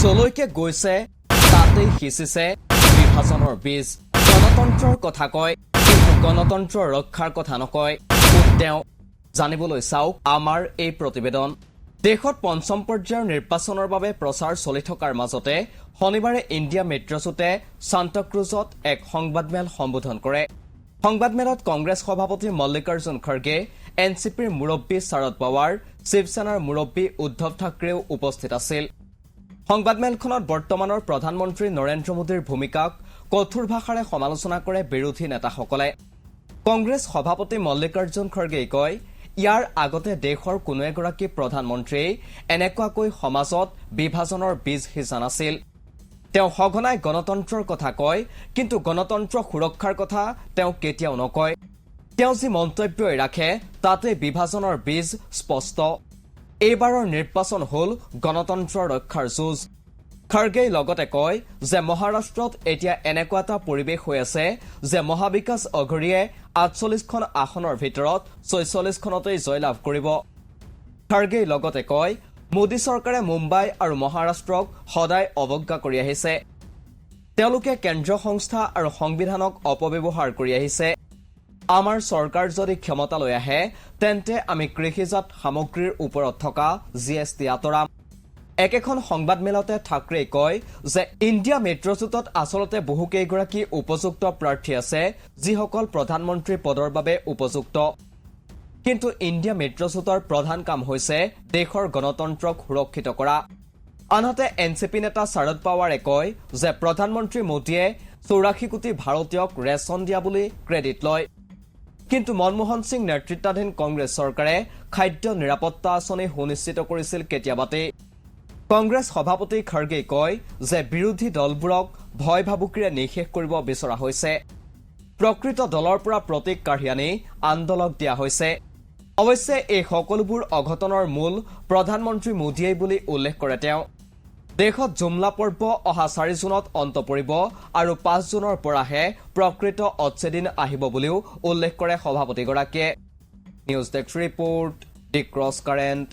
যলৈকে গৈছে তাতেই সিঁচিছে বিভাজনৰ বীজ গণতন্ত্ৰৰ কথা কয় কিন্তু গণতন্ত্ৰ ৰক্ষাৰ কথা নকয় কোন তেওঁ জানিবলৈ চাওক আমাৰ এই প্ৰতিবেদন দেশত পঞ্চম পৰ্যায়ৰ নিৰ্বাচনৰ বাবে প্ৰচাৰ চলি থকাৰ মাজতে শনিবাৰে ইণ্ডিয়া মেট্ৰছতে সান্তাক্ৰুজত এক সংবাদমেল সম্বোধন কৰে সংবাদমেলত কংগ্ৰেছ সভাপতি মল্লিকাৰ্জুন খৰ্গে এনচিপিৰ মুৰব্বী শৰদ পাৱাৰ শিৱসেনাৰ মুৰব্বী উদ্ধৱ ঠাকৰেও উপস্থিত আছিল সংবাদমেলখনত বৰ্তমানৰ প্ৰধানমন্ত্ৰী নৰেন্দ্ৰ মোদীৰ ভূমিকাক কঠোৰ ভাষাৰে সমালোচনা কৰে বিৰোধী নেতাসকলে কংগ্ৰেছ সভাপতি মল্লিকাৰ্জুন খৰ্গেই কয় ইয়াৰ আগতে দেশৰ কোনো এগৰাকী প্ৰধানমন্ত্ৰীয়ে এনেকুৱাকৈ সমাজত বিভাজনৰ বীজ সিঁচা নাছিল তেওঁ সঘনাই গণতন্ত্ৰৰ কথা কয় কিন্তু গণতন্ত্ৰ সুৰক্ষাৰ কথা তেওঁ কেতিয়াও নকয় তেওঁ যি মন্তব্যই ৰাখে তাতে বিভাজনৰ বীজ স্পষ্ট এইবাৰৰ নিৰ্বাচন হ'ল গণতন্ত্ৰ ৰক্ষাৰ যুঁজ খৰ্গেই লগতে কয় যে মহাৰাষ্ট্ৰত এতিয়া এনেকুৱা এটা পৰিৱেশ হৈ আছে যে মহাবিকাশ অঘৰীয়ে ৪৮খন আসনৰ ভিতৰত ৪৬খনতেই জয়লাভ কৰিব খৰ্গেই লগতে কয় মোদী চৰকাৰে মুম্বাই আৰু মহাৰাষ্ট্ৰক সদায় অৱজ্ঞা কৰি আহিছে তেওঁলোকে কেন্দ্ৰীয় সংস্থা আৰু সংবিধানক অপব্যৱহাৰ কৰি আহিছে আমাৰ চৰকাৰ যদি ক্ষমতালৈ আহে তেন্তে আমি কৃষিজাত সামগ্ৰীৰ ওপৰত থকা জিএছটি আঁতৰাম একেখন সংবাদমেলতে ঠাকৰেই কয় যে ইণ্ডিয়া মেট্ৰছুটত আচলতে বহুকেইগৰাকী উপযুক্ত প্ৰাৰ্থী আছে যিসকল প্ৰধানমন্ত্ৰী পদৰ বাবে উপযুক্ত কিন্তু ইণ্ডিয়া মেট্ৰছুটৰ প্ৰধান কাম হৈছে দেশৰ গণতন্ত্ৰক সুৰক্ষিত কৰা আনহাতে এনচিপি নেতা শৰদ পাৱাৰে কয় যে প্ৰধানমন্ত্ৰী মোদীয়ে ৮৪ কোটি ভাৰতীয়ক ৰেচন দিয়া বুলি ক্ৰেডিট লয় কিন্তু মনমোহন সিং নেতৃত্বাধীন কংগ্ৰেছ চৰকাৰে খাদ্য নিৰাপত্তা আঁচনি সুনিশ্চিত কৰিছিল কেতিয়াবাতেই কংগ্ৰেছ সভাপতি খৰ্গেই কয় যে বিৰোধী দলবোৰক ভয় ভাবুকিৰে নিঃশেষ কৰিব বিচৰা হৈছে প্ৰকৃত দলৰ পৰা প্ৰতীক কাঢ়ি আনি আন্দোলক দিয়া হৈছে অৱশ্যে এই সকলোবোৰ অঘটনৰ মূল প্ৰধানমন্ত্ৰী মোদীয়েই বুলি উল্লেখ কৰে তেওঁ দেশত জুমলা পৰ্ব অহা ৪ জুনত অন্ত পৰিব আৰু ৫ জুনৰ পৰাহে প্ৰকৃত অচ্ছেদিন আহিব বুলিও উল্লেখ কৰে সভাপতিগৰাকীয়ে নিউজ ডেস্ক ৰিপৰ্ট দি ক্ৰছ কাৰেণ্ট